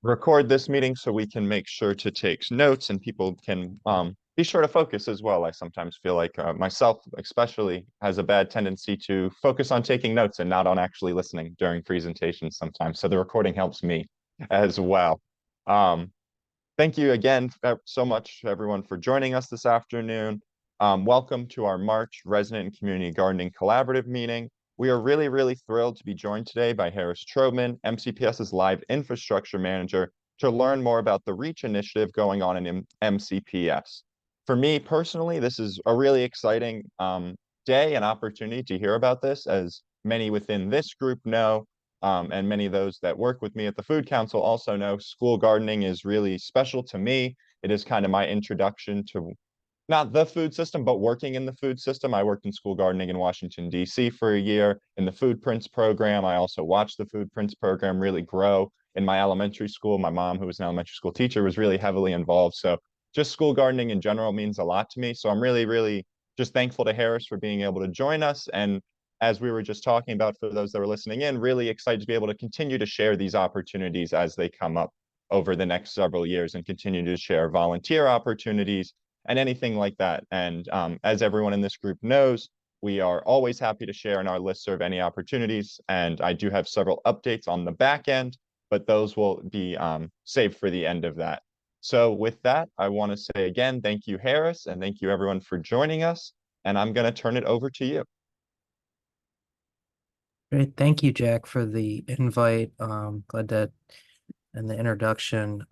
record this meeting so we can make sure to take notes and people can be sure to focus as well. I sometimes feel like myself especially has a bad tendency to focus on taking notes and not on actually listening during presentations sometimes. So the recording helps me as well. Um, Thank you again so much, everyone, for joining us this afternoon. Welcome to our March Resident and Community Gardening Collaborative meeting. We are really, really thrilled to be joined today by Harris Trobman, MCPS's Live Infrastructure Manager, to learn more about the REACH initiative going on in MCPS. For me personally, this is a really exciting day and opportunity to hear about this, as many within this group know, and many of those that work with me at the Food Council also know school gardening is really special to me. It is kind of my introduction to not the food system, but working in the food system. I worked in school gardening in Washington, D.C. for a year in the Food Prints program. I also watched the Food Prints program really grow in my elementary school. My mom, who was an elementary school teacher, was really heavily involved. So just school gardening in general means a lot to me. So I'm really, really just thankful to Harris for being able to join us. And as we were just talking about, for those that were listening in, really excited to be able to continue to share these opportunities as they come up over the next several years and continue to share volunteer opportunities and anything like that. And as everyone in this group knows, we are always happy to share in our listserv any opportunities. And I do have several updates on the back end, but those will be saved for the end of that. So with that, I want to say again, thank you, Harris, and thank you everyone for joining us. And I'm going to turn it over to you. Great. Thank you, Jack, for the invite. Glad that and the introduction.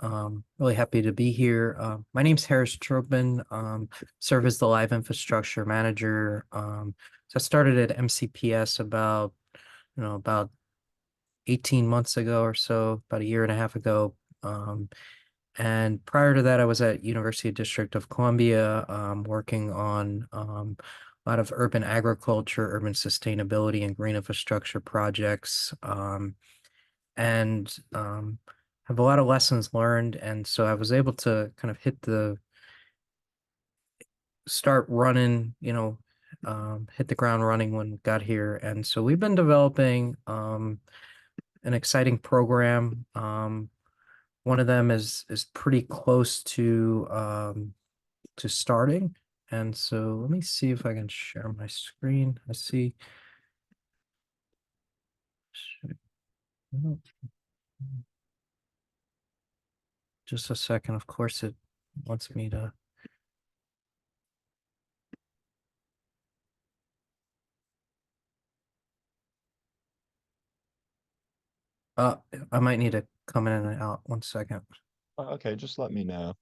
Really happy to be here. My name's Harris Trobman. Serve as the Live Infrastructure Manager. So I started at MCPS about 18 months ago or so, about a year and a half ago. And prior to that, I was at University District of Columbia, working on a lot of urban agriculture, urban sustainability, and green infrastructure projects, and have a lot of lessons learned. And so I was able to kind of start running, hit the ground running when we got here. And so we've been developing an exciting program. One of them is pretty close to starting. And so let me see if I can share my screen. I see. Just a second. Of course, it wants me to. I might need to come in and out. 1 second. Okay, just let me know.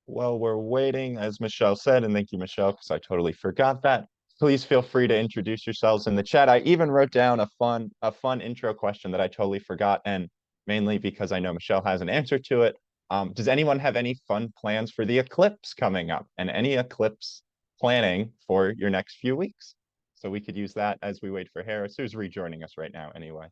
While we're waiting, as Michelle said, and thank you, Michelle, because I totally forgot that. Please feel free to introduce yourselves in the chat. I even wrote down a fun intro question that I totally forgot, and mainly because I know Michelle has an answer to it. Does anyone have any fun plans for the eclipse coming up, and any eclipse planning for your next few weeks? So we could use that as we wait for Harris, who's rejoining us right now anyway.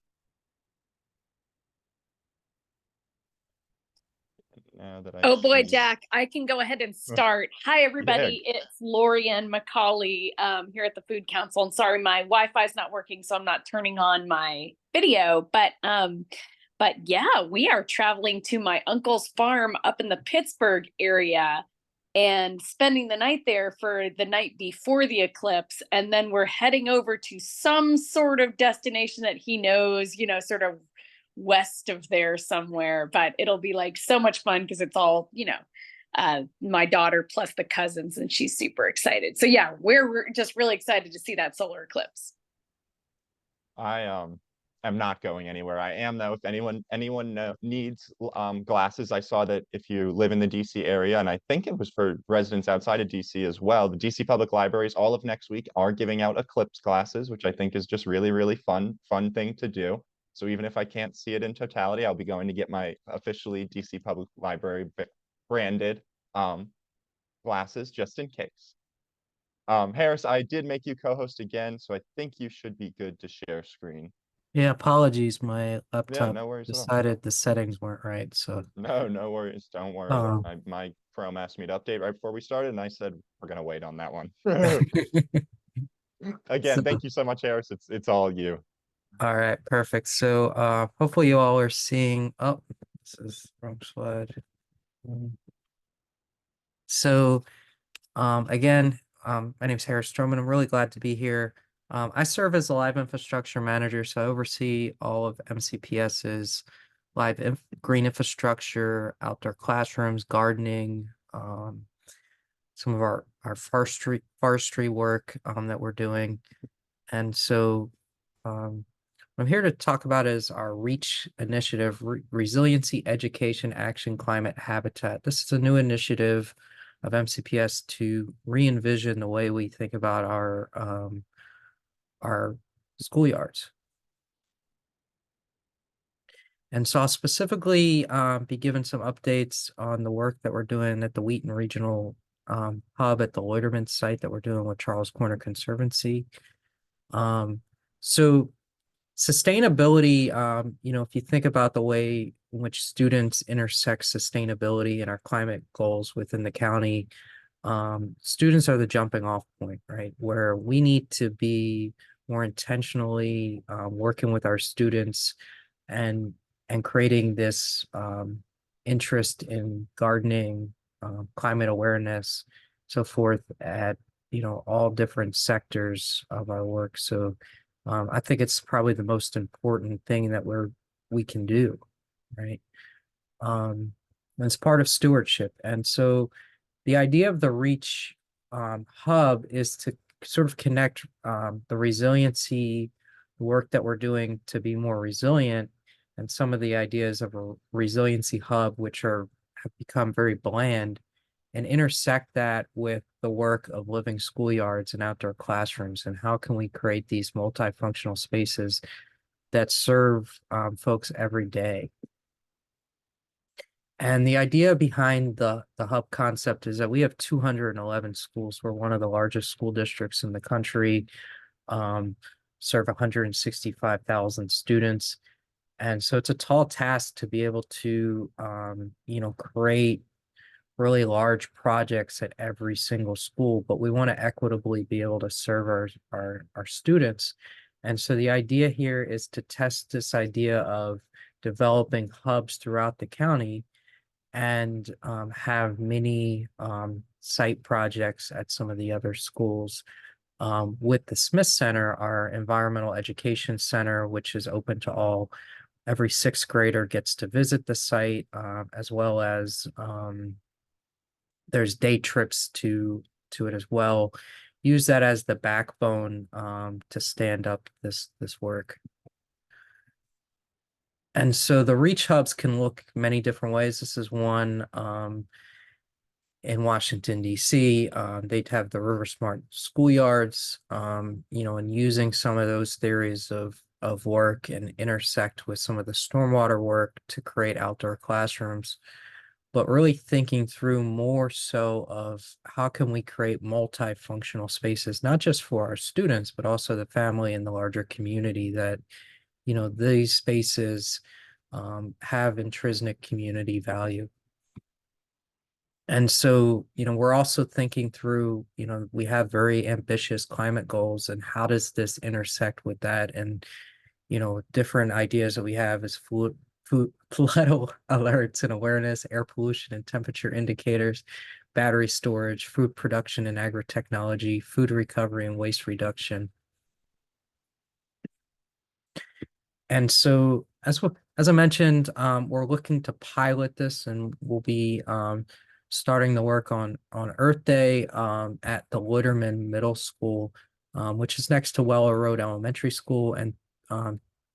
Now that I Oh boy, see... Jack, I can go ahead and start. Hi, everybody. Yeah. It's Lorian McCauley here at the Food Council. And sorry, my Wi-Fi is not working, so I'm not turning on my video. But yeah, we are traveling to my uncle's farm up in the Pittsburgh area and spending the night there for the night before the eclipse. And then we're heading over to some sort of destination that he knows, sort of west of there somewhere, but it'll be like so much fun because it's all, my daughter plus the cousins, and she's super excited. So yeah, we're just really excited to see that solar eclipse. I am not going anywhere. I am though. If anyone needs glasses, I saw that if you live in the DC area, and I think it was for residents outside of DC as well, the DC Public Libraries all of next week are giving out eclipse glasses, which I think is just really, really fun thing to do. So even if I can't see it in totality, I'll be going to get my officially DC Public Library branded glasses just in case. Harris, I did make you co-host again, so I think you should be good to share screen. Yeah, apologies. My Yeah, laptop no worries at all. decided the settings weren't right. So No worries. Don't worry. My Chrome asked me to update right before we started, and I said we're gonna wait on that one. Again, so, thank you so much, Harris. It's all you. All right, perfect. So hopefully you all are seeing, oh, this is wrong slide. So again, my name is Harris Stroman. I'm really glad to be here. I serve as the live infrastructure manager, so I oversee all of MCPS's green infrastructure, outdoor classrooms, gardening, some of our forestry work that we're doing. And so what I'm here to talk about is our REACH initiative, Resiliency, Education, Action, Climate, Habitat. This is a new initiative of MCPS to re-envision the way we think about our schoolyards. And so I'll specifically be given some updates on the work that we're doing at the Wheaton Regional Hub at the Loiterman site that we're doing with Charles Corner Conservancy. So sustainability, if you think about the way in which students intersect sustainability and our climate goals within the county, students are the jumping off point, right? Where we need to be more intentionally working with our students and creating this interest in gardening, climate awareness, so forth at all different sectors of our work. So I think it's probably the most important thing that we can do, right? And it's part of stewardship. And so the idea of the REACH hub is to sort of connect the resiliency work that we're doing to be more resilient and some of the ideas of a resiliency hub, which have become very bland, and intersect that with the work of living schoolyards and outdoor classrooms. And how can we create these multifunctional spaces that serve folks every day? And the idea behind the hub concept is that we have 211 schools. We're one of the largest school districts in the country, serve 165,000 students. And so it's a tall task to be able to, create really large projects at every single school, but we want to equitably be able to serve our students. And so the idea here is to test this idea of developing hubs throughout the county and have many site projects at some of the other schools. With the Smith Center, our environmental education center, which is open to all, every sixth grader gets to visit the site, as well as there's day trips to it as well. Use that as the backbone to stand up this work. And so the reach hubs can look many different ways. This is one in Washington, D.C. They'd have the River Smart schoolyards, and using some of those theories of work and intersect with some of the stormwater work to create outdoor classrooms, but really thinking through more so of how can we create multifunctional spaces, not just for our students, but also the family and the larger community that these spaces have intrinsic community value. And so, we're also thinking through, we have very ambitious climate goals, and how does this intersect with that? And, different ideas that we have is flood alerts and awareness, air pollution and temperature indicators, battery storage, food production and agri-technology, food recovery and waste reduction. And so, as I mentioned, we're looking to pilot this, and we'll be starting the work on Earth Day at the Loiterman Middle School, which is next to Weller Road Elementary School, and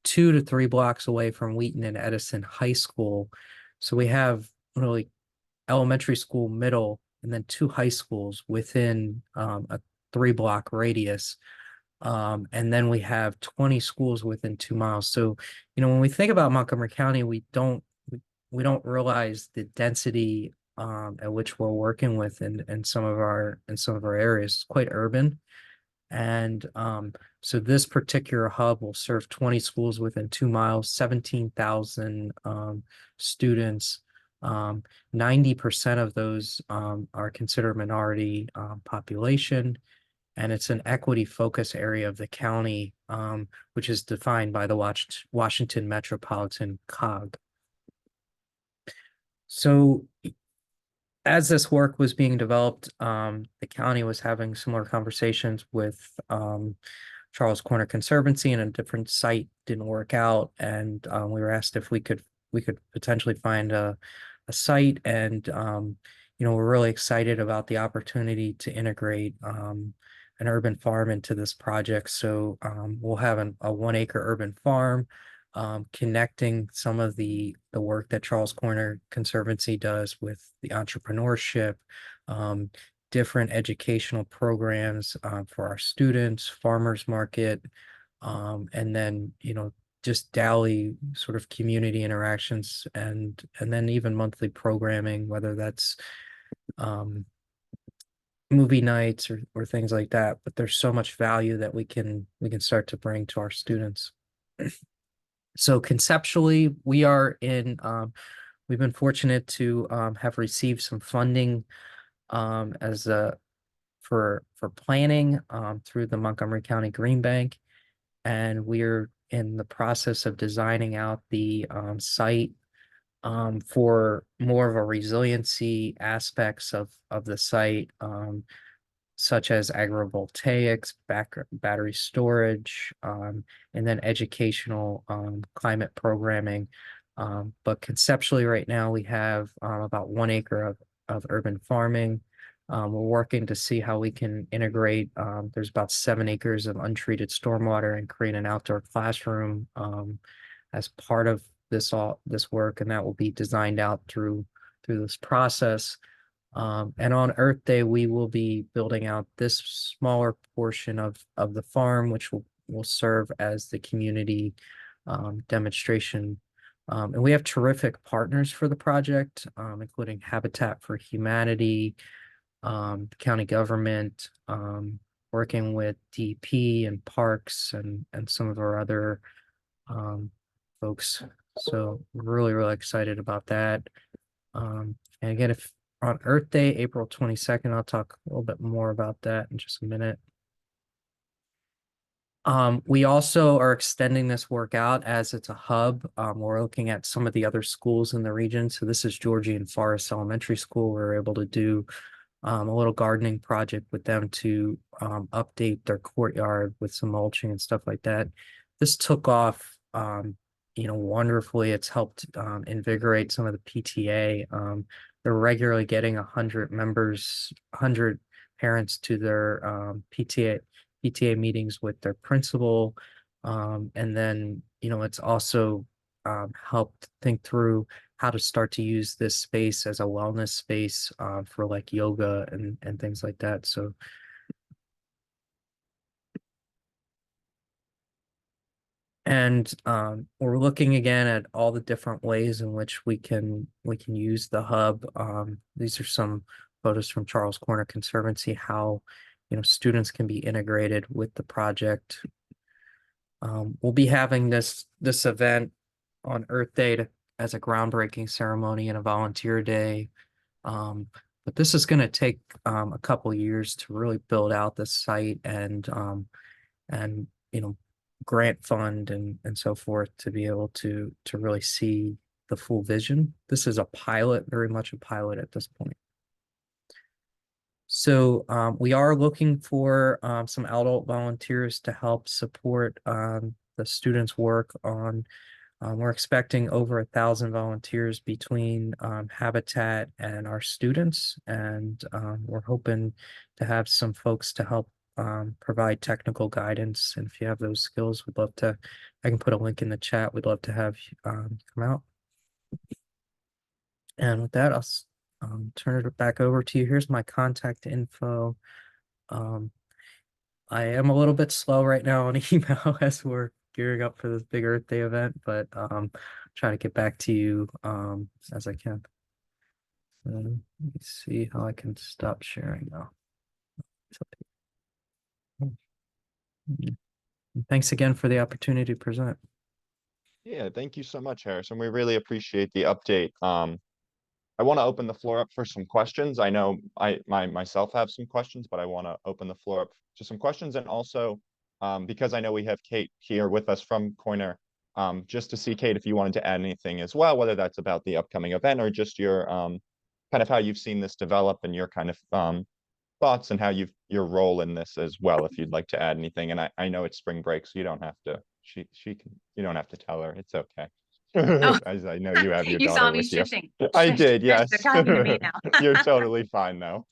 2 to 3 blocks away from Wheaton and Edison High School. So we have really elementary school, middle, and then 2 high schools within a 3-block radius. And then we have 20 schools within 2 miles. So, when we think about Montgomery County, we don't realize the density at which we're working with in some of our areas. It's quite urban. And so this particular hub will serve 20 schools within 2 miles, 17,000 students. 90% of those are considered minority population. and it's an equity focus area of the county, which is defined by the Washington Metropolitan COG. So as this work was being developed, the county was having similar conversations with Charles Corner Conservancy, and a different site didn't work out. And we were asked if we could potentially find a site. And we're really excited about the opportunity to integrate an urban farm into this project. So we'll have a 1 acre urban farm, connecting some of the work that Charles Corner Conservancy does with the entrepreneurship, different educational programs for our students, farmers market, and then just daily sort of community interactions, and then even monthly programming, whether that's movie nights or things like that. But there's so much value that we can start to bring to our students. So conceptually, we've been fortunate to have received some funding as for planning through the Montgomery County Green Bank, and we're in the process of designing out the site for more of a resiliency aspects of the site, such as agrivoltaics, battery storage, and then educational climate programming. But conceptually, right now, we have about 1 acre of urban farming. We're working to see how we can integrate. There's about 7 acres of untreated stormwater, and create an outdoor classroom as part of this work, and that will be designed out through this process. And on Earth Day, we will be building out this smaller portion of the farm, which will serve as the community demonstration. And we have terrific partners for the project, including Habitat for Humanity, county government, working with DP and parks, and some of our other folks. So really, really excited about that. And again, if on Earth Day, April 22nd, I'll talk a little bit more about that in just a minute. We also are extending this work out as it's a hub. We're looking at some of the other schools in the region. So this is Georgian Forest Elementary School. We were able to do a little gardening project with them to update their courtyard with some mulching and stuff like that. This took off wonderfully. It's helped invigorate some of the PTA. They're regularly getting 100 members, 100 parents to their PTA meetings with their principal. And then, it's also helped think through how to start to use this space as a wellness space for like yoga and things like that. So and we're looking again at all the different ways in which we can use the hub. These are some photos from Charles Corner Conservancy, how students can be integrated with the project. We'll be having this event on Earth Day as a groundbreaking ceremony and a volunteer day. But this is going to take a couple years to really build out the site, and grant fund and so forth, to be able to really see the full vision. This is a pilot, very much a pilot at this point. So we are looking for some adult volunteers to help support the students' work on. We're expecting over 1,000 volunteers between Habitat and our students, and we're hoping to have some folks to help provide technical guidance. And if you have those skills, we'd love to. I can put a link in the chat. We'd love to have you come out. And with that, I'll turn it back over to you. Here's my contact info. I am a little bit slow right now on email as we're gearing up for this big Earth Day event, but try to get back to you as I can. Let me see how I can stop sharing now. Thanks again for the opportunity to present. Yeah, thank you so much, Harrison. We really appreciate the update I want to open the floor up for some questions. I know myself have some questions, but I want to open the floor up to some questions. And also, because I know we have Kate here with us from Corner, just to see, Kate, if you wanted to add anything as well, whether that's about the upcoming event or just your kind of how you've seen this develop and your kind of thoughts and how your role in this as well, if you'd like to add anything. And I know it's spring break, so you don't have to, she can, you don't have to tell her. It's okay. Oh, As I know you have your you saw daughter me with you. shifting. I Shift- did, shift, yes. They're talking to me now. You're totally fine though.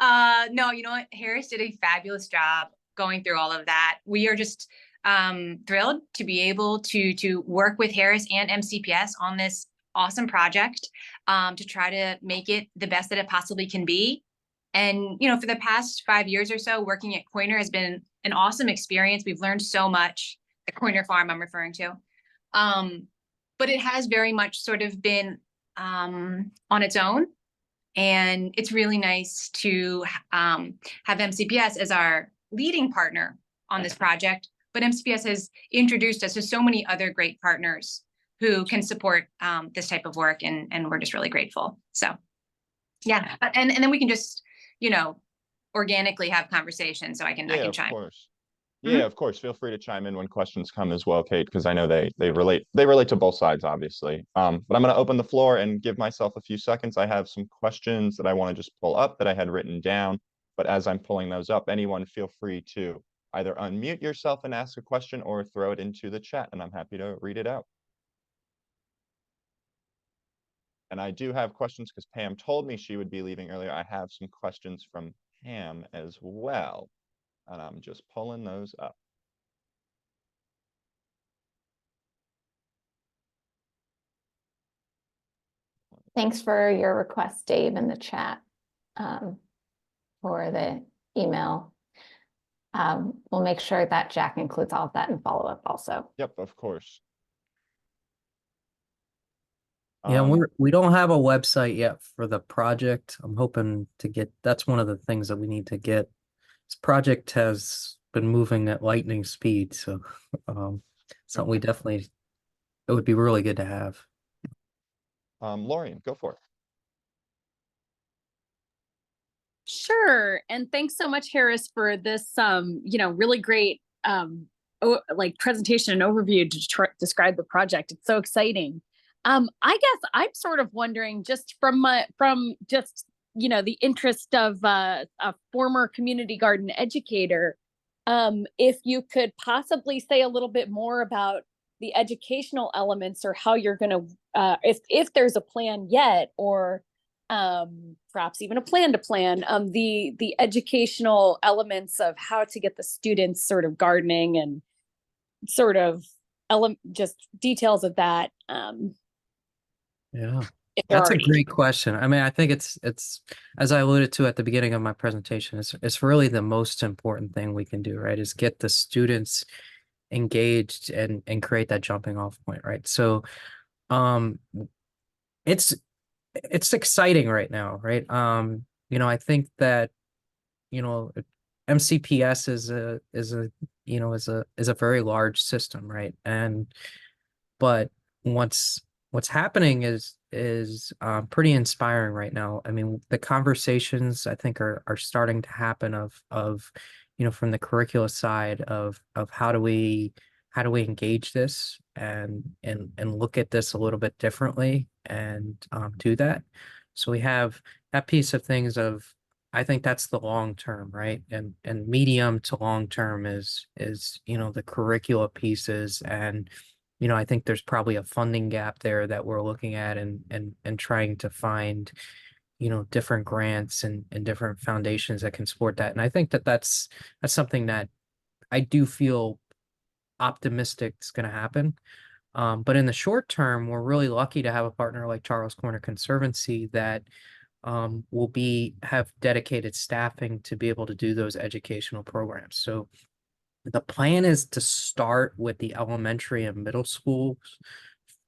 No, you know what? Harris did a fabulous job going through all of that. We are just thrilled to be able to work with Harris and MCPS on this awesome project to try to make it the best that it possibly can be. And, you know, for the past 5 years or so, working at Coiner has been an awesome experience. We've learned so much, the Coiner farm I'm referring to. But it has very much sort of been on its own. And it's really nice to have MCPS as our leading partner on this project. But MCPS has introduced us to so many other great partners who can support this type of work. And we're just really grateful. So, yeah. And then we can just, you know, organically have conversations so I can Of chime. course. Yeah, of course. Feel free to chime in when questions come as well, Kate, because I know they relate to both sides, obviously. But I'm going to open the floor and give myself a few seconds. I have some questions that I want to just pull up that I had written down. But as I'm pulling those up, anyone feel free to either unmute yourself and ask a question or throw it into the chat, and I'm happy to read it out. And I do have questions because Pam told me she would be leaving earlier. I have some questions from Pam as well, and I'm just pulling those up. Thanks for your request, Dave, in the chat for the email. We'll make sure that Jack includes all of that in follow-up also. Yep, of course. Yeah, we don't have a website yet for the project. I'm hoping to get, that's one of the things that we need to get. This project has been moving at lightning speed, so something we definitely, it would be really good to have. Lorian, go for it. Sure. And thanks so much, Harris, for this, really great, presentation and overview to describe the project. It's so exciting. I guess I'm sort of wondering, just from the interest of a former community garden educator, if you could possibly say a little bit more about the educational elements, or how you're going to, if there's a plan yet, or perhaps even a plan to plan, the educational elements of how to get the students sort of gardening, and sort of just details of that. Yeah, that's a great question. I mean, I think it's as I alluded to at the beginning of my presentation, it's really the most important thing we can do, right? Is get the students engaged and create that jumping off point, right? So it's exciting right now, right? I think that MCPS is a very large system, right? But what's happening is pretty inspiring right now. I mean, the conversations I think are starting to happen of from the curricula side of how do we engage this and look at this a little bit differently and do that. So we have that piece of things of, I think that's the long term, right? And medium to long term is the curricula pieces. And I think there's probably a funding gap there that we're looking at and trying to find different grants and different foundations that can support that. And I think that's something that I do feel optimistic is going to happen. But in the short term, we're really lucky to have a partner like Charles Corner Conservancy that will have dedicated staffing to be able to do those educational programs. So the plan is to start with the elementary and middle schools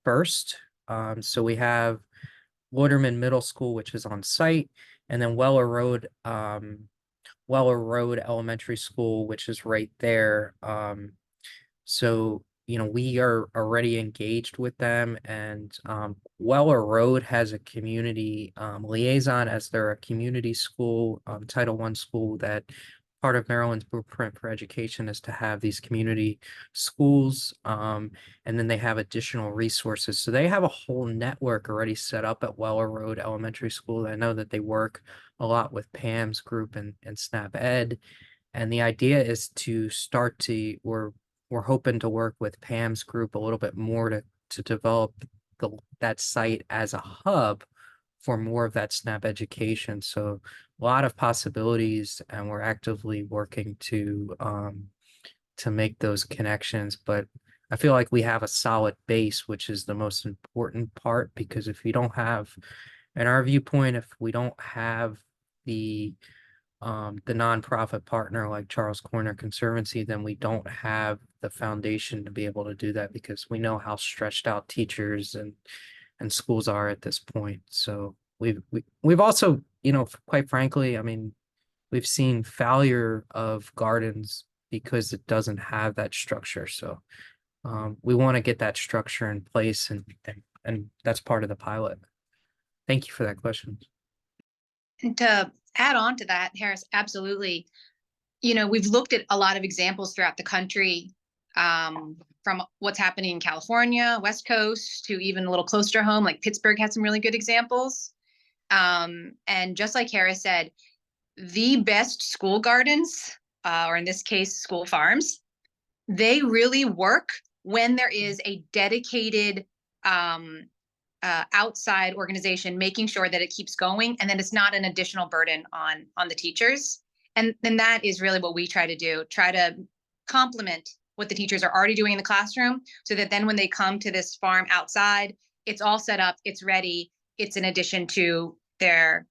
first. So we have Waterman Middle School, which is on site, and then Weller Road Elementary School, which is right there. So we are already engaged with them, and Weller Road has a community liaison, as they're a community school, Title I school, that part of Maryland's blueprint for education is to have these community schools, and then they have additional resources. So they have a whole network already set up at Weller Road Elementary School. I know that they work a lot with Pam's group and Snap Ed. And the idea is to start to, we're hoping to work with Pam's group a little bit more to develop that site as a hub for more of that SNAP education. So a lot of possibilities, and we're actively working to make those connections. But I feel like we have a solid base, which is the most important part, because if you don't have, in our viewpoint, if we don't have the nonprofit partner like Charles Corner Conservancy, then we don't have the foundation to be able to do that, because we know how stretched out teachers and schools are at this point. So we've also, quite frankly, I mean, we've seen failure of gardens because it doesn't have that structure. So we want to get that structure in place, and that's part of the pilot. Thank you for that question. And to add on to that, Harris, absolutely. We've looked at a lot of examples throughout the country, from what's happening in California, West Coast, to even a little closer to home, like Pittsburgh had some really good examples. And just like Harris said, the best school gardens, or in this case, school farms, they really work when there is a dedicated outside organization making sure that it keeps going, and then it's not an additional burden on the teachers. And then that is really what we try to do, try to complement what the teachers are already doing in the classroom, so that then when they come to this farm outside, it's all set up, it's ready, it's in addition to the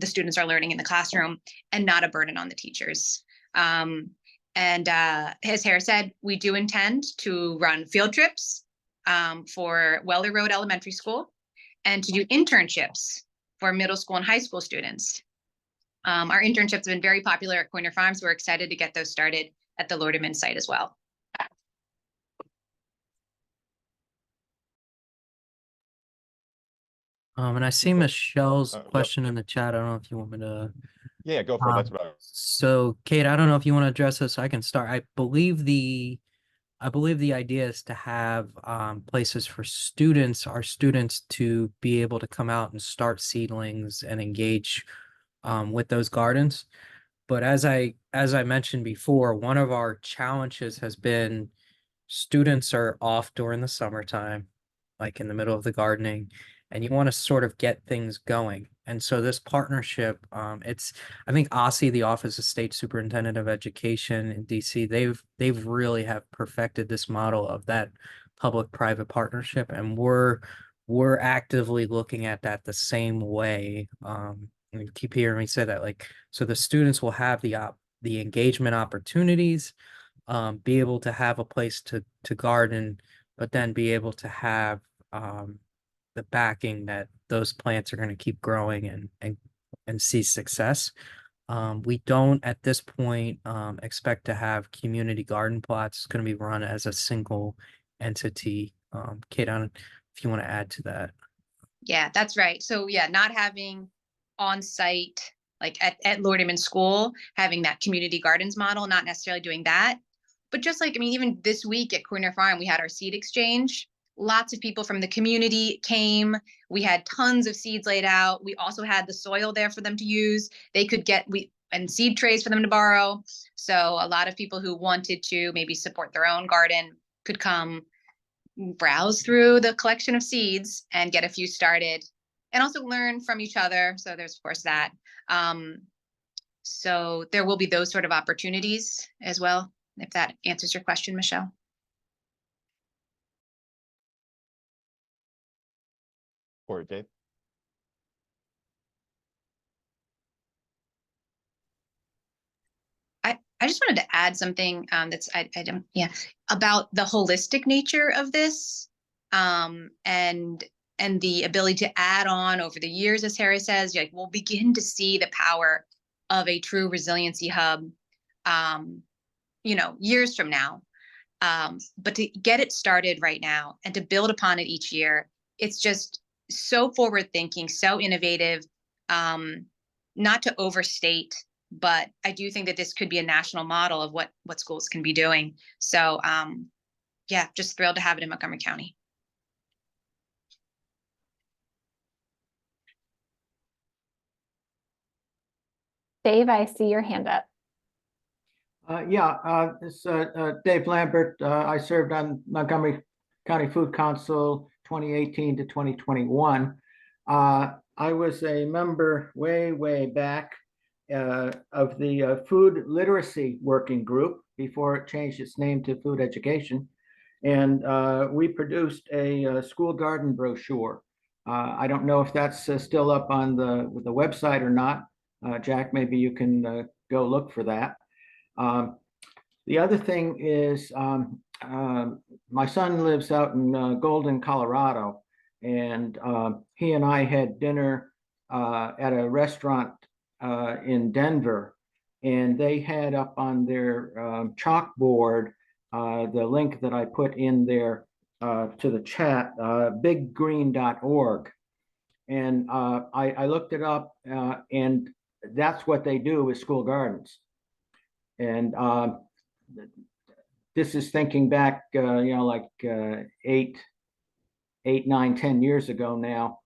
students are learning in the classroom, and not a burden on the teachers. And as Harris said, we do intend to run field trips for Weller Road Elementary School, and to do internships for middle school and high school students. Our internships have been very popular at Corner Farms. We're excited to get those started at the Lorderman site as well. And I see Michelle's Yep. question in the chat. I don't know if you want me to. Yeah, go for it. That's about it. So Kate, I don't know if you want to address this. I can start. I believe the idea is to have places for our students to be able to come out and start seedlings and engage with those gardens. But as I mentioned before, one of our challenges has been students are off during the summertime, like in the middle of the gardening, and you want to sort of get things going. And so this partnership, I think OSSE, the Office of State Superintendent of Education in DC, they've really have perfected this model of that public-private partnership, and we're actively looking at that the same way. You keep hearing me say that, like, so the students will have the engagement opportunities, be able to have a place to garden, but then be able to have the backing that those plants are going to keep growing and see success. We don't at this point expect to have community garden plots. It's going to be run as a single entity. Kate, I don't know if you want to add to that. Yeah, that's right. So yeah, not having on-site, like at Lorderman School, having that community gardens model, not necessarily doing that. But just like, I mean, even this week at Corner Farm, we had our seed exchange. Lots of people from the community came. We had tons of seeds laid out. We also had the soil there for them to use. They could and seed trays for them to borrow. So a lot of people who wanted to maybe support their own garden could come browse through the collection of seeds and get a few started, and also learn from each other. So there's of course that. So there will be those sort of opportunities as well, if that answers your question, Michelle. Or Dave. I just wanted to add something about the holistic nature of this, and the ability to add on over the years, as Harry says, like we'll begin to see the power of a true resiliency hub, years from now. But to get it started right now and to build upon it each year, it's just so forward thinking, so innovative. Not to overstate, but I do think that this could be a national model of what schools can be doing. So yeah, just thrilled to have it in Montgomery County. Dave, I see your hand up. This is Dave Lambert. I served on Montgomery County Food Council 2018 to 2021. I was a member way back of the Food Literacy Working Group before it changed its name to Food Education. And we produced a school garden brochure. I don't know if that's still up on the website or not. Jack, maybe you can go look for that. The other thing is my son lives out in Golden, Colorado, and he and I had dinner at a restaurant in Denver, and they had up on their chalkboard the link that I put in there to the chat, biggreen.org. And I looked it up, and that's what they do with school gardens. And this is thinking back, like 8, 9, 10 years ago now.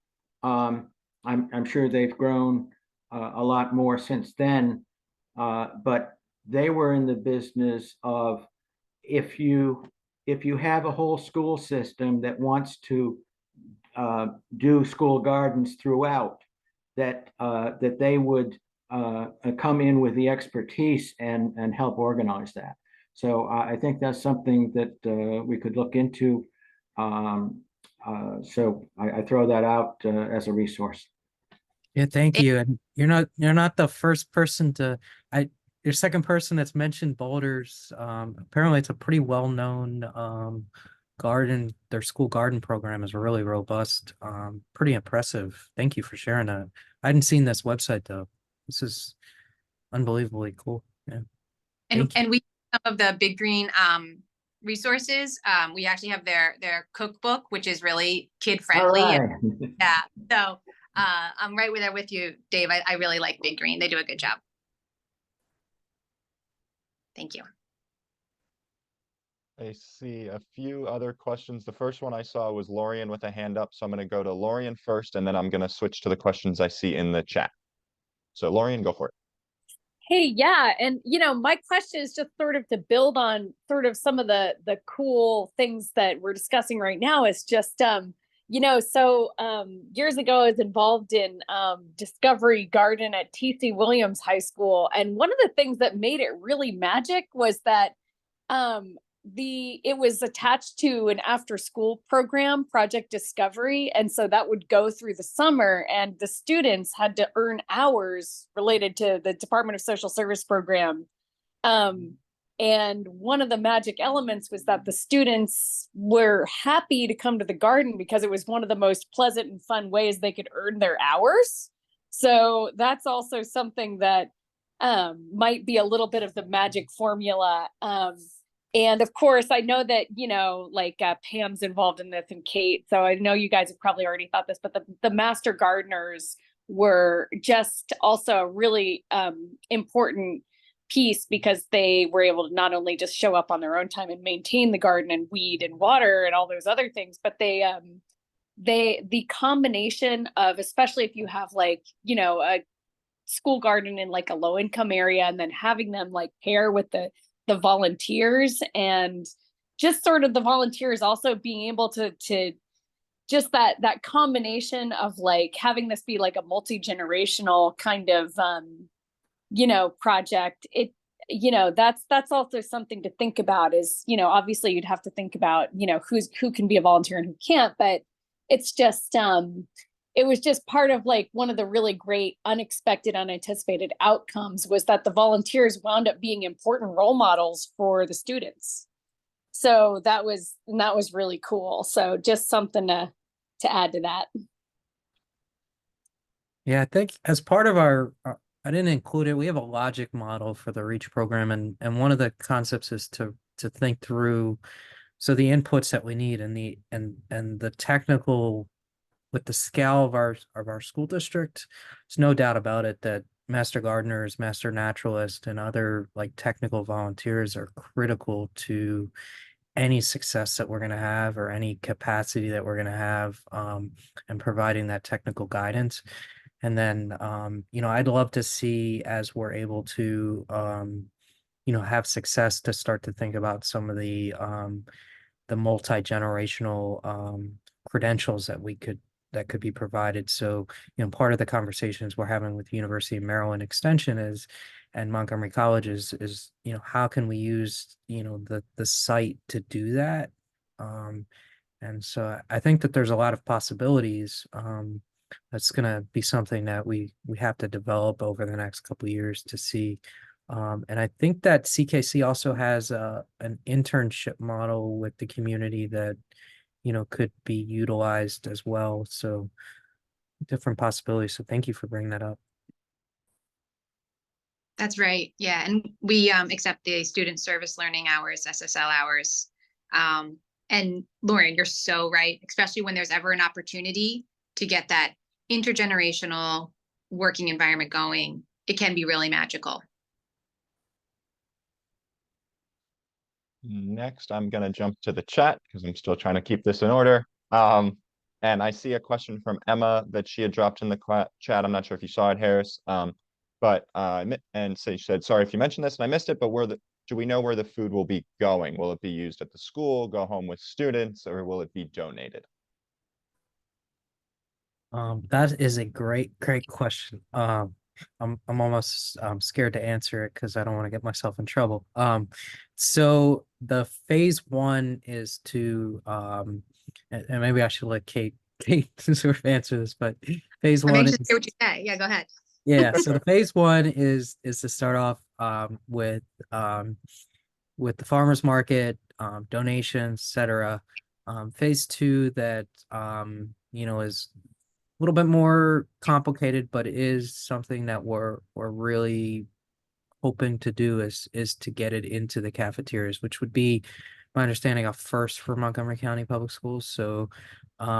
I'm sure they've grown a lot more since then, but they were in the business of if you have a whole school system that wants to do school gardens throughout, that they would come in with the expertise and help organize that. So I think that's something that we could look into. So I throw that out as a resource. Yeah, thank you. And you're not the first person you're second person that's mentioned boulders. Apparently it's a pretty well-known garden. Their school garden program is really robust. Pretty impressive. Thank you for sharing that. I hadn't seen this website though. This is unbelievably cool. Yeah. And we some of the Big Green resources. We actually have their cookbook, which is really kid friendly. All right. Yeah. So I'm right there with you, Dave. I really like Big Green. They do a good job. Thank you. I see a few other questions. The first one I saw was Lorian with a hand up. So I'm going to go to Lorian first, and then I'm going to switch to the questions I see in the chat. So Lorian, go for it. Hey, yeah. And, my question is just sort of to build on sort of some of the cool things that we're discussing right now is just, years ago I was involved in Discovery Garden at T.C. Williams High School. And one of the things that made it really magic was that it was attached to an after school program, Project Discovery. And so that would go through the summer, and the students had to earn hours related to the Department of Social Service program. And one of the magic elements was that the students were happy to come to the garden because it was one of the most pleasant and fun ways they could earn their hours. So that's also something that might be a little bit of the magic formula. And of course, I know that, Pam's involved in this and Kate. So I know you guys have probably already thought this, but the master gardeners were just also a really important piece because they were able to not only just show up on their own time and maintain the garden and weed and water and all those other things, but the combination of, especially if you have a school garden in a low income area, and then having them pair with the volunteers, and just sort of the volunteers also being able to just that combination of having this be a multi-generational kind of project. That's also something to think about is, obviously you'd have to think about, who can be a volunteer and who can't, but it's just it was just part of one of the really great unexpected, unanticipated outcomes was that the volunteers wound up being important role models for the students. So that was really cool. So just something to add to that. Yeah, I think as part of our I didn't include it. We have a logic model for the REACH program, and one of the concepts is to to think through. So the inputs that we need and the technical, with the scale of our school district, there's no doubt about it that master gardeners, master naturalists, and other like technical volunteers are critical to any success that we're going to have or any capacity that we're going to have, and providing that technical guidance. And then, I'd love to see, as we're able to, have success, to start to think about some of the multi-generational credentials that could be provided. So, part of the conversations we're having with University of Maryland Extension and Montgomery College is how can we use the site to do that. And so I think that there's a lot of possibilities. That's going to be something that we have to develop over the next couple of years to see. And I think that CKC also has an internship model with the community that could be utilized as well. So different possibilities. So thank you for bringing that up. That's right. Yeah. And we accept the student service learning hours, SSL hours. And Lauren, you're so right, especially when there's ever an opportunity to get that intergenerational working environment going. It can be really magical. Next, I'm going to jump to the chat because I'm still trying to keep this in order. And I see a question from Emma that she had dropped in the chat. I'm not sure if you saw it, Harris. And so she said, sorry if you mentioned this and I missed it, but do we know where the food will be going? Will it be used at the school, go home with students, or will it be donated? That is a great question. I'm almost scared to answer it because I don't want to get myself in trouble. So the phase one is to and maybe I should let Kate sort of answer this, but phase I'm one anxious to is, hear what you say. Yeah, go ahead. yeah. So the phase one is to start off with the farmers market, donations, etc. Phase two that is a little bit more complicated, but is something that we're really hoping to do is to get it into the cafeterias, which would be my understanding a first for Montgomery County Public Schools. So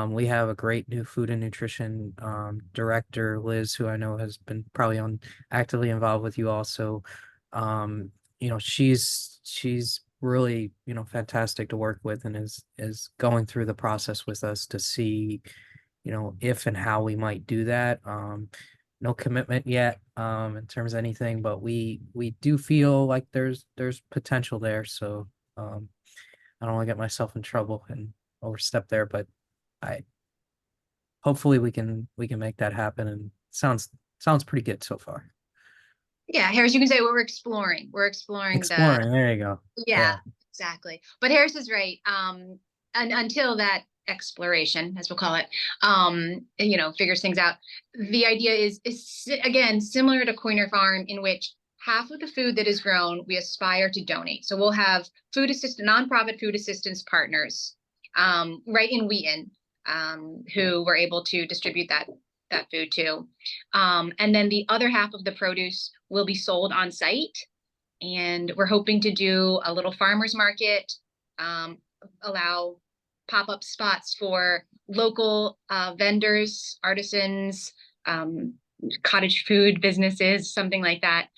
we have a great new food and nutrition director, Liz, who I know has been probably actively involved with you also. She's really fantastic to work with, and is going through the process with us to see if and how we might do that. No commitment yet in terms of anything, but we do feel like there's potential there. So I don't want to get myself in trouble and overstep there, but hopefully we can make that happen, and sounds pretty good so far. Yeah, Harris, you can say we're exploring. We're exploring. There you go. Yeah, exactly. But Harris is right. And until that exploration, as we'll call it, figures things out. The idea is again similar to Coiner Farm, in which half of the food that is grown we aspire to donate. So we'll have nonprofit food assistance partners, right in Wheaton, who were able to distribute that food to, and then the other half of the produce will be sold on site. And we're hoping to do a little farmers market, allow pop-up spots for local vendors, artisans, cottage food businesses, something like that,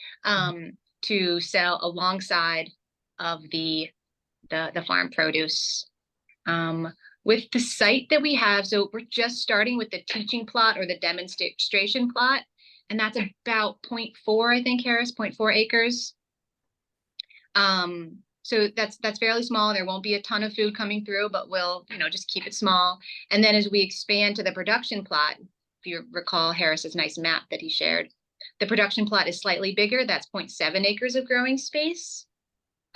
to sell alongside of the farm produce. With the site that we have, so we're just starting with the teaching plot or the demonstration plot, and that's about 0.4, I think, Harris, 0.4 acres. So that's fairly small. There won't be a ton of food coming through, but we'll, just keep it small. And then as we expand to the production plot, if you recall Harris's nice map that he shared, the production plot is slightly bigger. That's 0.7 acres of growing space.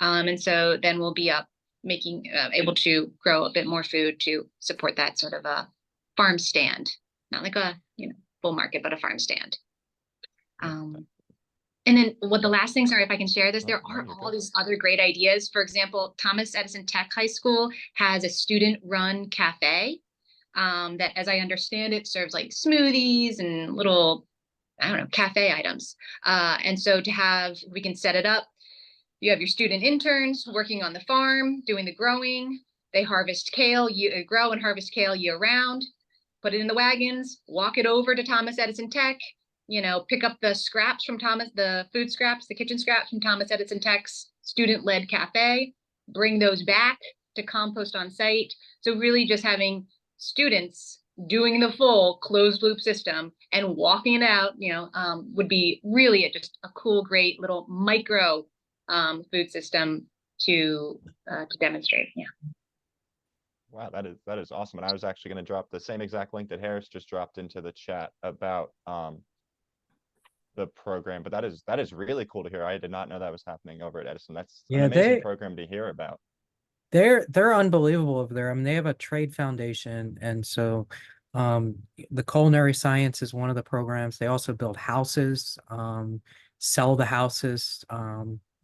And so then we'll be able to grow a bit more food to support that sort of a farm stand, not like a, bull market, but a farm stand. And then the last thing, sorry if I can share this, there are all these other great ideas. For example, Thomas Edison Tech High School has a student-run cafe that, as I understand it, serves like smoothies and little, cafe items. And so we can set it up. You have your student interns working on the farm, doing the growing. They harvest kale, grow and harvest kale year round, put it in the wagons, walk it over to Thomas Edison Tech, pick up the scraps from the food scraps, the kitchen scraps from Thomas Edison Tech's student-led cafe, bring those back to compost on site. So really just having students doing the full closed loop system and walking it out, would be really just a cool, great little micro food system to demonstrate. Yeah. Wow, that is awesome. And I was actually going to drop the same exact link that Harris just dropped into the chat about the program, but that is really cool to hear. I did not know that was happening over at Edison. That's an amazing program to hear about. They're unbelievable over there. I mean, they have a trade foundation, and so the culinary science is one of the programs. They also build houses, sell the houses,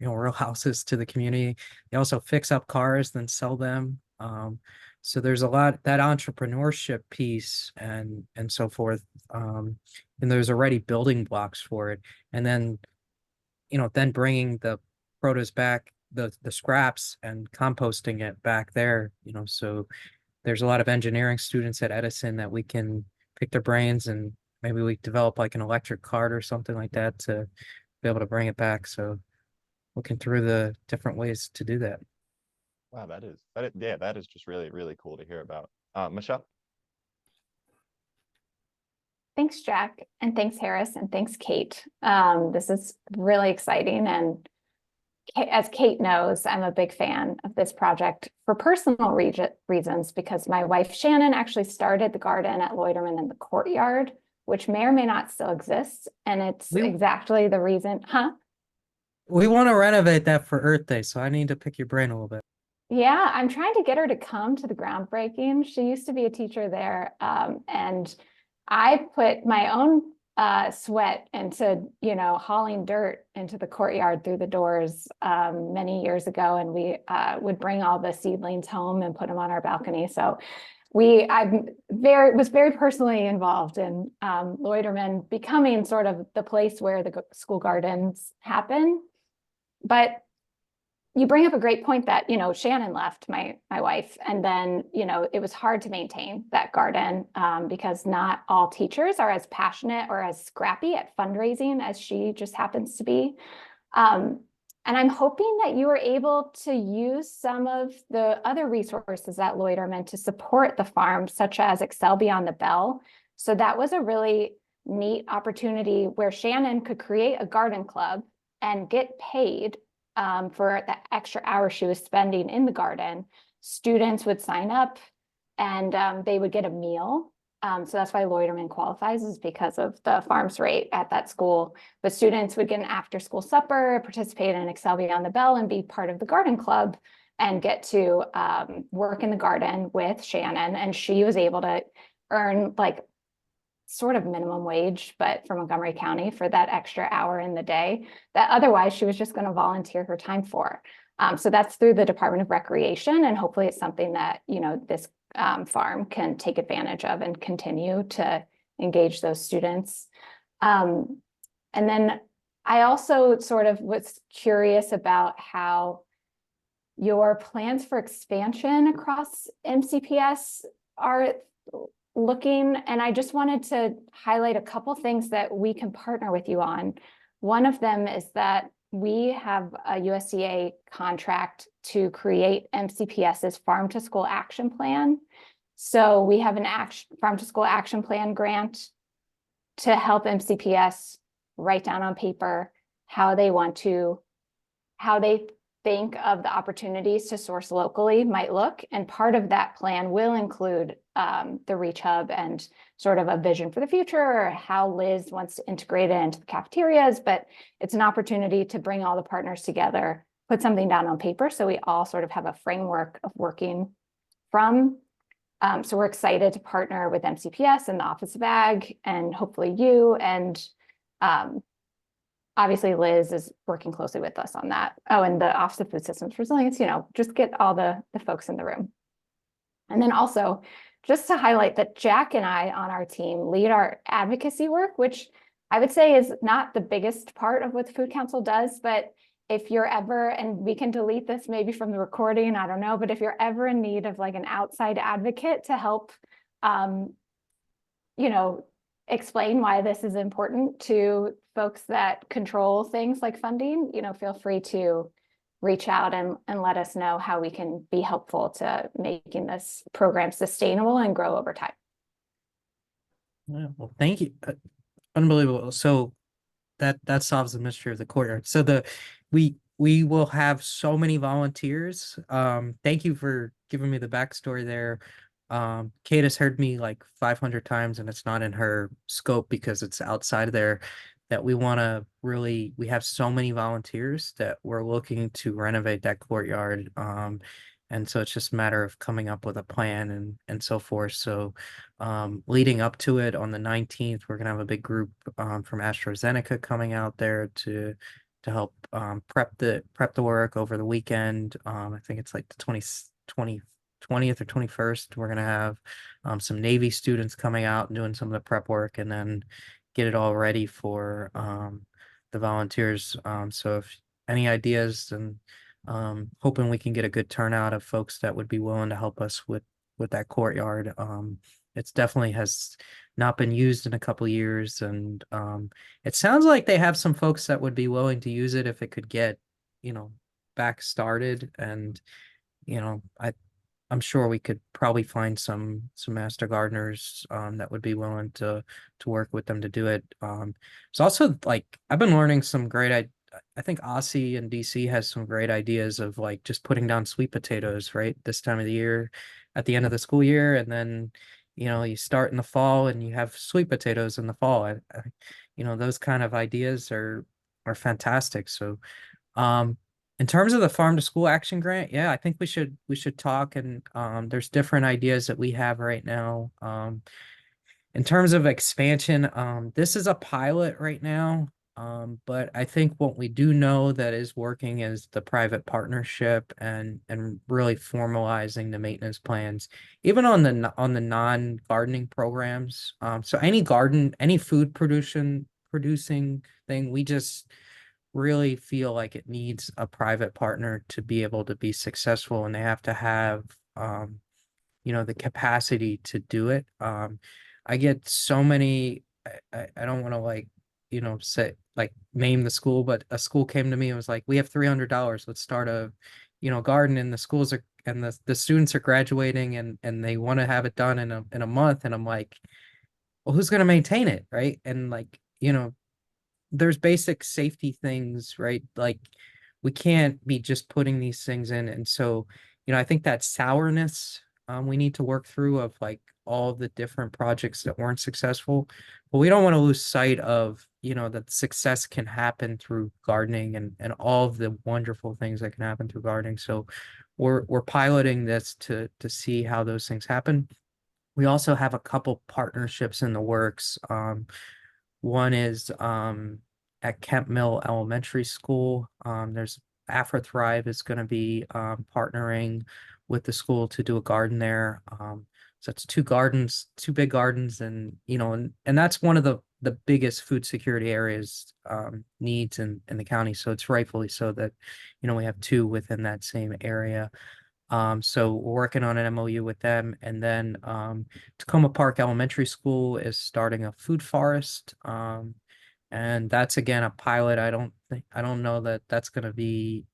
real houses to the community. They also fix up cars, then sell them. So there's a lot that entrepreneurship piece and so forth. And there's already building blocks for it. And then, then bringing the produce back, the scraps and composting it back there, so there's a lot of engineering students at Edison that we can pick their brains, and maybe we develop like an electric cart or something like that to be able to bring it back. So looking through the different ways to do that. Wow, that is just really, really cool to hear about. Michelle? Thanks, Jack, and thanks, Harris, and thanks, Kate. This is really exciting, and as Kate knows, I'm a big fan of this project for personal reasons, because my wife Shannon actually started the garden at Loiterman in the courtyard, which may or may not still exist, and it's exactly the reason, We want to renovate that for Earth Day, so I need to pick your brain a little bit. Yeah, I'm trying to get her to come to the groundbreaking. She used to be a teacher there, and I put my own sweat into, hauling dirt into the courtyard through the doors many years ago, and we would bring all the seedlings home and put them on our balcony. So I was very personally involved in Loiterman becoming sort of the place where the school gardens happen. But you bring up a great point that, Shannon left, my wife, and then, it was hard to maintain that garden because not all teachers are as passionate or as scrappy at fundraising as she just happens to be. And I'm hoping that you were able to use some of the other resources at Loiterman to support the farm, such as Excel Beyond the Bell. So that was a really neat opportunity where Shannon could create a garden club and get paid for the extra hours she was spending in the garden. Students would sign up and they would get a meal. So that's why Loiterman qualifies, is because of the farms rate at that school. But students would get an after school supper, participate in Excel Beyond the Bell, and be part of the garden club and get to work in the garden with Shannon. And she was able to earn like sort of minimum wage, but for Montgomery County, for that extra hour in the day that otherwise she was just going to volunteer her time for. So that's through the Department of Recreation, and hopefully it's something that, this farm can take advantage of and continue to engage those students. And then I also sort of was curious about how your plans for expansion across MCPS are looking, and I just wanted to highlight a couple things that we can partner with you on. One of them is that we have a USDA contract to create MCPS's Farm to School Action Plan. So we have an Farm to School Action Plan grant to help MCPS write down on paper how they think of the opportunities to source locally might look. And part of that plan will include the Reach Hub and sort of a vision for the future, or how Liz wants to integrate it into the cafeterias. But it's an opportunity to bring all the partners together, put something down on paper, so we all sort of have a framework of working from. So we're excited to partner with MCPS and the Office of Ag, and hopefully you, and obviously Liz is working closely with us on that. Oh, and the Office of Food Systems Resilience, just get all the folks in the room. And then also, just to highlight that Jack and I on our team lead our advocacy work, which I would say is not the biggest part of what the Food Council does, but if you're ever, and we can delete this maybe from the recording, I don't know, but if you're ever in need of like an outside advocate to help, you know, explain why this is important to folks that control things like funding, you know, feel free to reach out and let us know how we can be helpful to making this program sustainable and grow over time. Yeah, well, thank you. Unbelievable. So that solves the mystery of the courtyard. So we will have so many volunteers. Thank you for giving me the backstory there. Kate has heard me like 500 times, and it's not in her scope because it's outside of there. That we want to really, we have so many volunteers that we're looking to renovate that courtyard. And so it's just a matter of coming up with a plan and so forth. So leading up to it on the 19th, we're gonna have a big group from AstraZeneca coming out there to help prep the work over the weekend. I think it's like the 20th or 21st. We're gonna have some Navy students coming out and doing some of the prep work, and then get it all ready for the volunteers. So if any ideas, and hoping we can get a good turnout of folks that would be willing to help us with that courtyard. It's definitely has not been used in a couple years, and it sounds like they have some folks that would be willing to use it if it could get, you know, back started. And you know, I'm sure we could probably find some master gardeners that would be willing to work with them to do it. It's also like I've been learning some great. I think Aussie and DC has some great ideas of like just putting down sweet potatoes right this time of the year, at the end of the school year, and then you know you start in the fall and you have sweet potatoes in the fall. You know, those kind of ideas are fantastic. So in terms of the farm to school action grant, yeah, I think we should talk, and there's different ideas that we have right now. In terms of expansion, this is a pilot right now. But I think what we do know that is working is the private partnership and really formalizing the maintenance plans, even on the non-gardening programs. So any food producing thing, we just really feel like it needs a private partner to be able to be successful, and they have to have you know, the capacity to do it. I get so many, I don't want to like, you know, say like name the school, but a school came to me and was like, we have $300. Let's start a, you know, garden, and the schools are, and the students are graduating, and they want to have it done in a month. And I'm like, well, who's going to maintain it? Right. And like, you know, there's basic safety things, right? Like we can't be just putting these things in. And so, you know, I think that sourness we need to work through of like all the different projects that weren't successful. But we don't want to lose sight of, you know, that success can happen through gardening, and all of the wonderful things that can happen through gardening. So we're piloting this to see how those things happen. We also have a couple partnerships in the works. One is at Kemp Mill Elementary School. There's AfroThrive is going to be partnering with the school to do a garden there. So it's two big gardens, and you know, and that's one of the biggest food security areas needs in the county. So it's rightfully so that, you know, we have two within that same area. So we're working on an MOU with them, and then Tacoma Park Elementary School is starting a food forest, and that's again a pilot. I don't know that that's going to be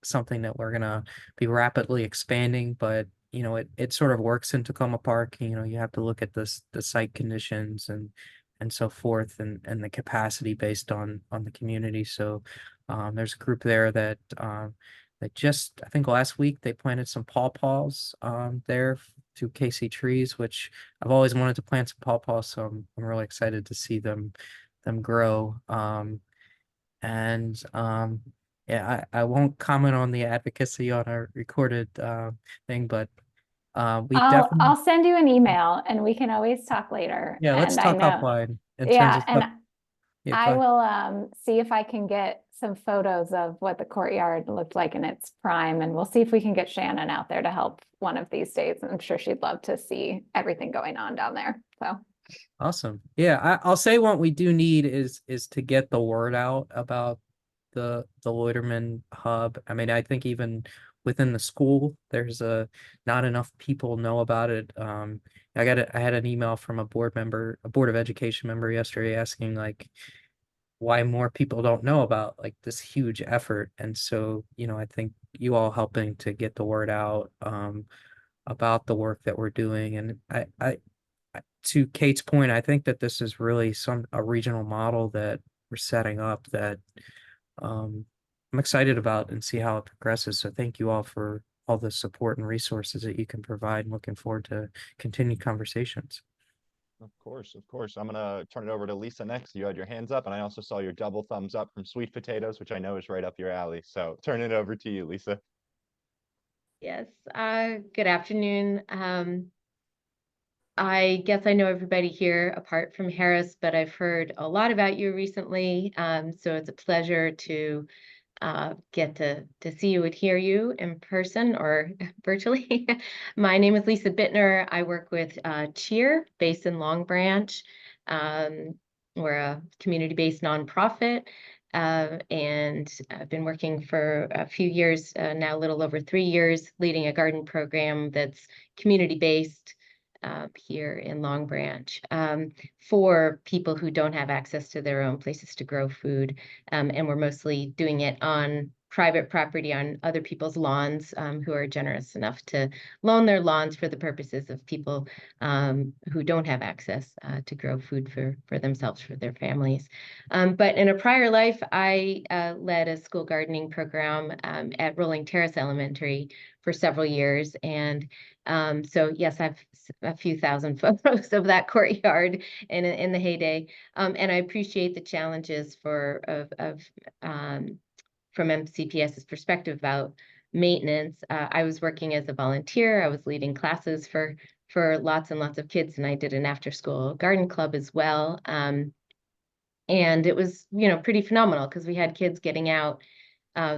something that we're going to be rapidly expanding, but you know it sort of works in Tacoma Park. You know, you have to look at the site conditions and so forth, and the capacity based on the community. So there's a group there that just, I think last week they planted some pawpaws there through KC Trees, which I've always wanted to plant some pawpaws, so I'm really excited to see them grow. And yeah, I won't comment on the advocacy on our recorded thing, but we definitely, I'll send you an email and we can always talk later. yeah, let's And I talk know, offline in terms yeah, of and stuff. Yeah, go I ahead. will see if I can get some photos of what the courtyard looked like in its prime, and we'll see if we can get Shannon out there to help one of these days. I'm sure she'd love to see everything going on down there. So Awesome. Yeah, I'll say what we do need is to get the word out about the Loiterman Hub. I mean, I think even within the school, there's not enough people know about it. I had an email from a board of education member yesterday asking like why more people don't know about like this huge effort. And so, I think you all helping to get the word out about the work that we're doing. And to Kate's point, I think that this is really a regional model that we're setting up that I'm excited about and see how it progresses. So thank you all for all the support and resources that you can provide. And looking forward to continued conversations. Of course, of course. I'm gonna turn it over to Lisa next. You had your hands up, and I also saw your double thumbs up from sweet potatoes, which I know is right up your alley. So turn it over to you, Lisa. Yes, good afternoon. I guess I know everybody here apart from Harris, but I've heard a lot about you recently. So it's a pleasure to get to see you and hear you in person or virtually. My name is Lisa Bittner. I work with Cheer based in Long Branch. We're a community-based nonprofit. And I've been working for a few years now, a little over 3 years, leading a garden program that's community-based here in Long Branch for people who don't have access to their own places to grow food. And we're mostly doing it on private property on other people's lawns who are generous enough to loan their lawns for the purposes of people who don't have access to grow food for themselves, for their families. But in a prior life, I led a school gardening program at Rolling Terrace Elementary for several years. And so yes, I've a few thousand photos of that courtyard in the heyday. And I appreciate the challenges from MCPS's perspective about maintenance. I was working as a volunteer. I was leading classes for lots and lots of kids, and I did an after-school garden club as well. And it was, pretty phenomenal because we had kids getting out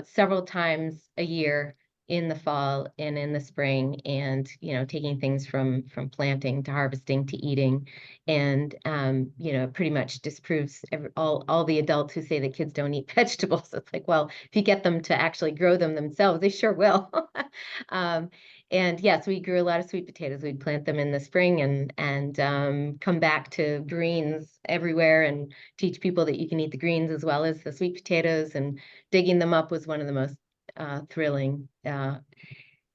several times a year in the fall and in the spring, and taking things from planting to harvesting to eating, and pretty much disproves all the adults who say that kids don't eat vegetables. It's like, well, if you get them to actually grow them themselves, they sure will. And yes, we grew a lot of sweet potatoes. We'd plant them in the spring and come back to greens everywhere and teach people that you can eat the greens as well as the sweet potatoes. And digging them up was one of the most thrilling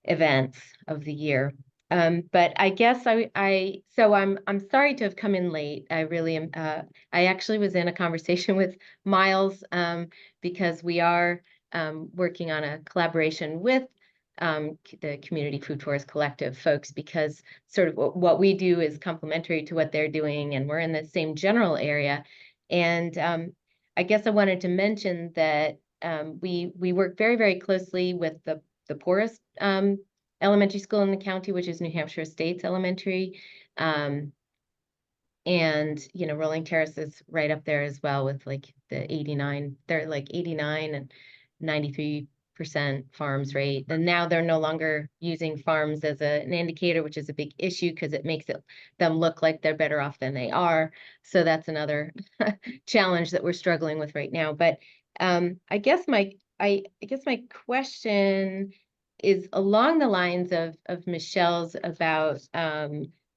events of the year. But I guess so I'm sorry to have come in late. I really am. I actually was in a conversation with Miles because we are working on a collaboration with the Community Food Forest Collective folks, because sort of what we do is complementary to what they're doing, and we're in the same general area. And I guess I wanted to mention that we work very, very closely with the poorest elementary school in the county, which is New Hampshire Estates Elementary. And Rolling Terrace is right up there as well with like the 89. They're like 89 and 93% farms rate. And now they're no longer using farms as an indicator, which is a big issue because it makes them look like they're better off than they are. So that's another challenge that we're struggling with right now. But I guess my question is along the lines of Michelle's about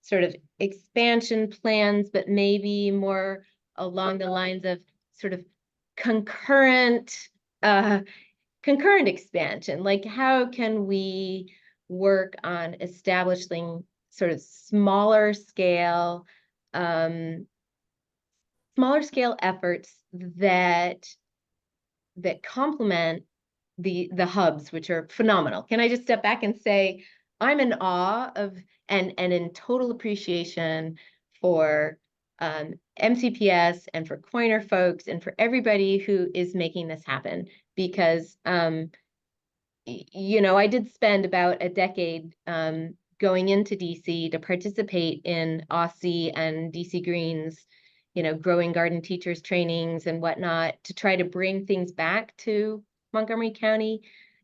sort of expansion plans, but maybe more along the lines of sort of concurrent expansion. Like, how can we work on establishing sort of smaller scale efforts that complement the hubs, which are phenomenal. Can I just step back and say I'm in awe of and in total appreciation for MCPS and for Coiner folks and for everybody who is making this happen, because I did spend about a decade going into DC to participate in OSCE and DC Greens, growing garden teachers trainings and whatnot, to try to bring things back to Montgomery County,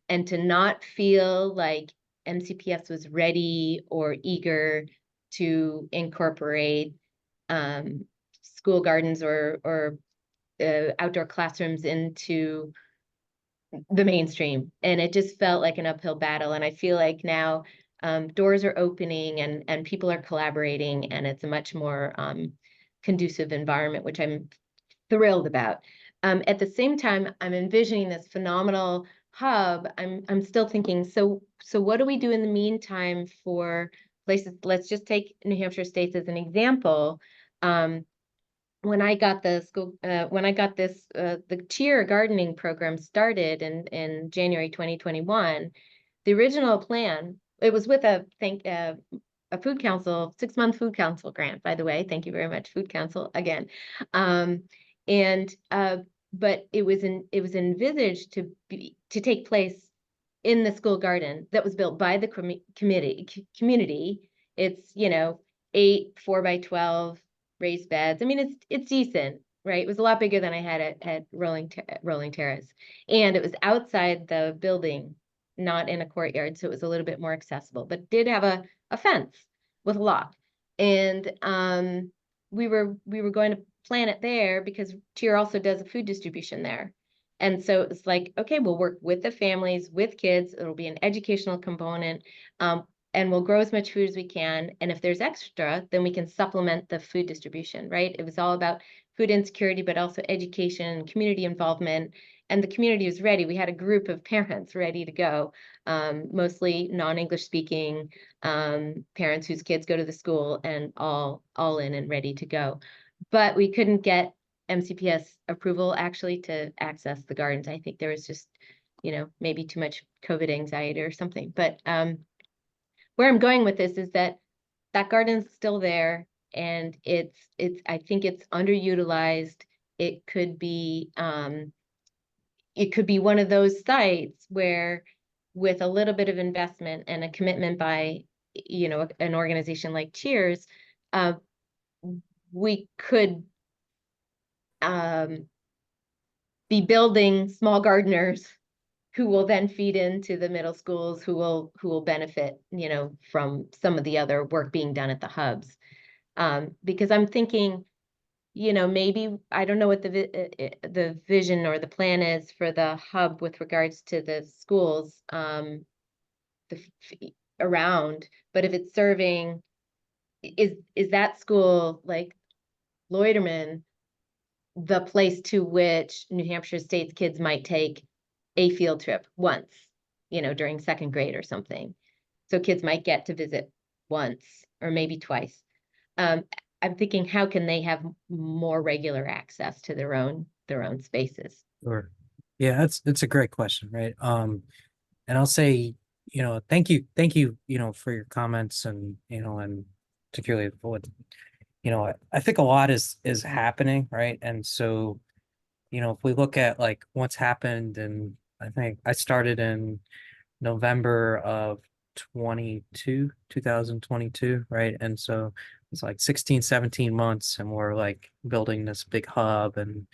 and to not feel like MCPS was ready or eager to incorporate school gardens or outdoor classrooms into the mainstream, and it just felt like an uphill battle. And I feel like now doors are opening and people are collaborating, and it's a much more conducive environment, which I'm thrilled about. At the same time, I'm envisioning this phenomenal hub. I'm still thinking, so what do we do in the meantime for places? Let's just take New Hampshire States as an example. When I got the cheer gardening program started in January 2021, the original plan, it was with a food council, 6-month food council grant, by the way. Thank you very much, food council again. But it was envisaged to take place in the school garden that was built by the community. It's 8 4x12 raised beds. I mean, it's decent, right? It was a lot bigger than I had at Rolling Terrace, and it was outside the building, not in a courtyard, so it was a little bit more accessible, but did have a fence with a lock. And we were going to plan it there because Cheer also does a food distribution there. And so it's like, okay, we'll work with the families, with kids. It'll be an educational component. And we'll grow as much food as we can. And if there's extra, then we can supplement the food distribution, right? It was all about food insecurity, but also education, community involvement. And the community was ready. We had a group of parents ready to go, mostly non-English speaking parents whose kids go to the school, and all in and ready to go. But we couldn't get MCPS approval actually to access the gardens. I think there was just, maybe too much COVID anxiety or something. But where I'm going with this is that garden's still there, and I think it's underutilized. It could be one of those sites where, with a little bit of investment and a commitment by an organization like Cheers, we could be building small gardeners who will then feed into the middle schools, who will benefit, from some of the other work being done at the hubs. Because I'm thinking, maybe, I don't know what the vision or the plan is for the hub with regards to the schools around, but if it's serving, is that school like Loiterman the place to which New Hampshire State's kids might take a field trip once, during 2nd grade or something. So kids might get to visit once or maybe twice. I'm thinking, how can they have more regular access to their own spaces? Sure. Yeah, it's a great question, right? And I'll say, thank you, for your comments, and and particularly what, I think a lot is happening, right? And so, if we look at like what's happened, and I think I started in November of 2022, right? And so it's like 16, 17 months, and we're like building this big hub, and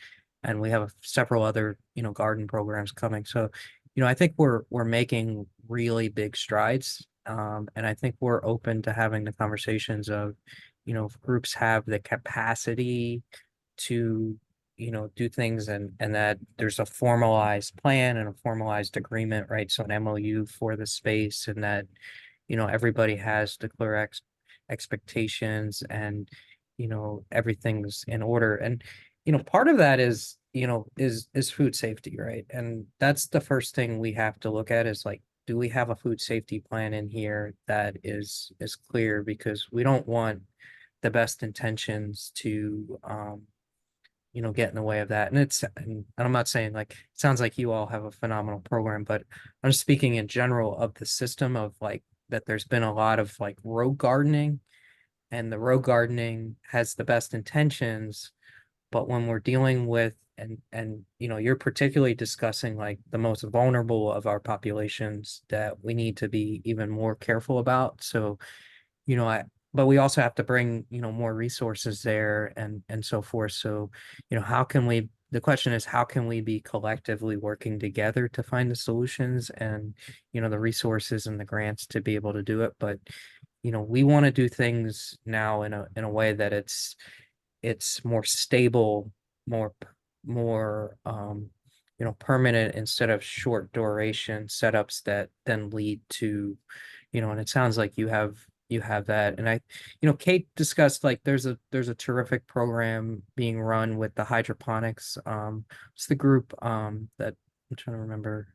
we have several other, garden programs coming. So, I think we're making really big strides. And I think we're open to having the conversations of, if groups have the capacity to, do things, and that there's a formalized plan and a formalized agreement, right? So an MOU for the space, and that, everybody has the clear expectations, and, everything's in order. And, part of that is, is food safety, right? And that's the first thing we have to look at, is like, do we have a food safety plan in here that is clear? Because we don't want the best intentions to, get in the way of that. And I'm not saying, like, it sounds like you all have a phenomenal program, but I'm just speaking in general of the system, of like, that there's been a lot of like rogue gardening, and the rogue gardening has the best intentions, but when we're dealing with, and you're particularly discussing like the most vulnerable of our populations that we need to be even more careful about. So, but we also have to bring, more resources there, and so forth. So, the question is, how can we be collectively working together to find the solutions, and, the resources and the grants to be able to do it? But, we want to do things now in a way that it's more stable, more permanent instead of short duration setups that then lead to, and it sounds like you have that. And Kate discussed like there's a terrific program being run with the hydroponics. It's the group that I'm trying to remember.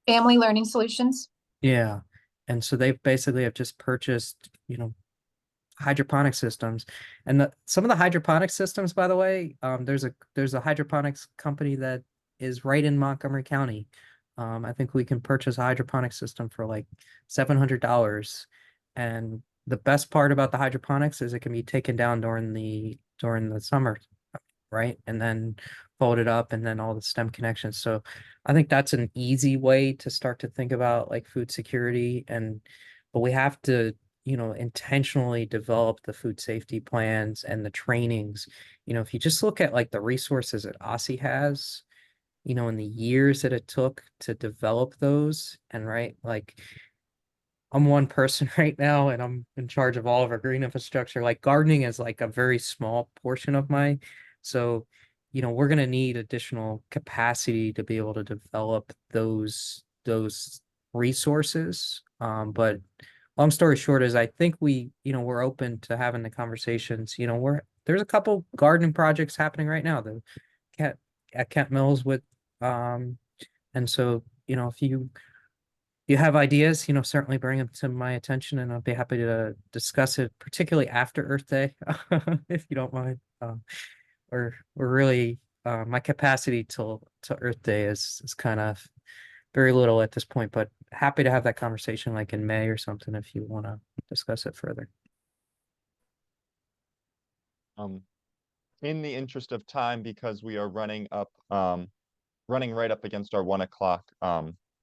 Family Learning Solutions. Yeah. And so they basically have just purchased, hydroponic systems. And some of the hydroponic systems, by the way, there's a hydroponics company that is right in Montgomery County. I think we can purchase a hydroponic system for like $700. And the best part about the hydroponics is it can be taken down during the summer, right? And then folded up and then all the stem connections. So I think that's an easy way to start to think about like food security. But we have to, intentionally develop the food safety plans and the trainings. If you just look at like the resources that OSSI has, in the years that it took to develop those, and right, like I'm one person right now and I'm in charge of all of our green infrastructure. Like gardening is like a very small portion of so we're going to need additional capacity to be able to develop those resources. But long story short is I think we're open to having the conversations. There's a couple gardening projects happening right now at Kent Mills with and so if you have ideas, certainly bring them to my attention and I'll be happy to discuss it, particularly after Earth Day, if you don't mind. We're really my capacity till Earth Day is kind of very little at this point, but happy to have that conversation like in May or something if you want to discuss it further. In the interest of time, because we are running right up against our 1 o'clock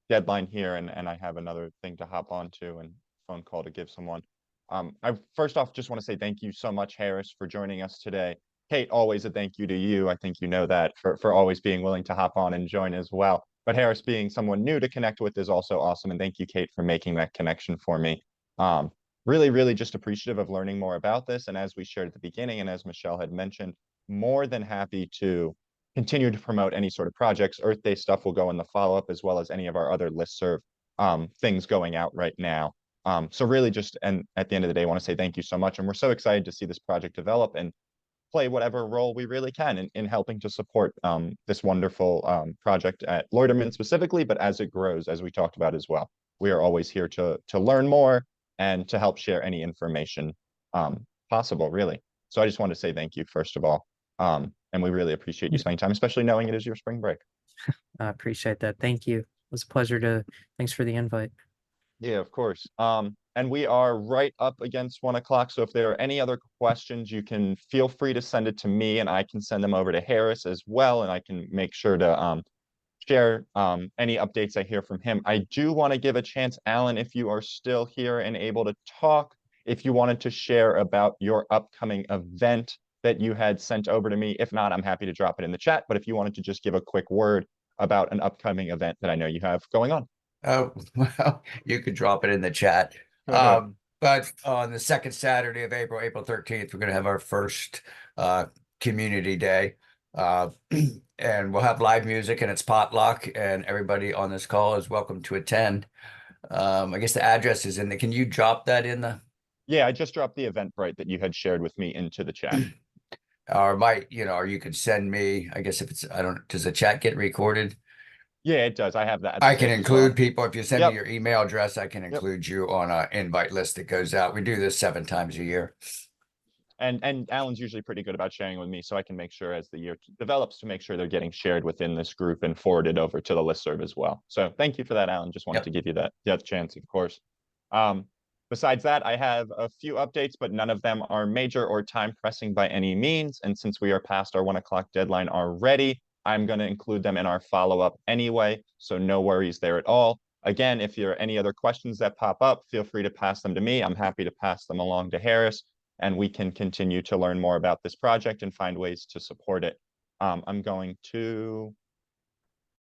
deadline here, and I have another thing to hop onto and phone call to give someone. I first off just want to say thank you so much, Harris, for joining us today. Kate, always a thank you to you. I think you know that for always being willing to hop on and join as well. But Harris being someone new to connect with is also awesome. And thank you, Kate, for making that connection for me. Really, really just appreciative of learning more about this. And as we shared at the beginning, and as Michelle had mentioned, more than happy to continue to promote any sort of projects. Earth Day stuff will go in the follow-up, as well as any of our other listserv things going out right now. So really just, and at the end of the day, I want to say thank you so much. And we're so excited to see this project develop and play whatever role we really can in helping to support this wonderful project at Loiterman specifically, but as it grows, as we talked about as well. We are always here to learn more and to help share any information possible, really. So I just want to say thank you, first of all. And we really appreciate you spending time, especially knowing it is your spring break. I appreciate that. Thank you. It was a pleasure thanks for the invite. Yeah, of course. And we are right up against 1 o'clock. So if there are any other questions, you can feel free to send it to me and I can send them over to Harris as well. And I can make sure to share any updates I hear from him. I do want to give a chance, Alan, if you are still here and able to talk, if you wanted to share about your upcoming event that you had sent over to me. If not, I'm happy to drop it in the chat. But if you wanted to just give a quick word about an upcoming event that I know you have going on. Oh, well, you could drop it in the chat. But on the second Saturday of April, April 13th, we're going to have our first community day. And we'll have live music and it's potluck, and everybody on this call is welcome to attend. I guess the address is in the, can you drop that in the? Yeah, I just dropped the Eventbrite that you had shared with me into the chat. Or or you could send me, I guess if it's, does the chat get recorded? Yeah, it does. I have that. I can include people. If you send me your email address, I can Yep. include you on an invite list that goes out. We do this 7 times a year. And Alan's usually pretty good about sharing with me, so I can make sure as the year develops to make sure they're getting shared within this group and forwarded over to the listserv as well. So thank you for that, Alan. Just wanted to give you that chance, of course. Besides that, I have a few updates, but none of them are major or time pressing by any means. And since we are past our 1 o'clock deadline already, I'm going to include them in our follow-up anyway. So no worries there at all. Again, if there are any other questions that pop up, feel free to pass them to me. I'm happy to pass them along to Harris, and we can continue to learn more about this project and find ways to support it. I'm going to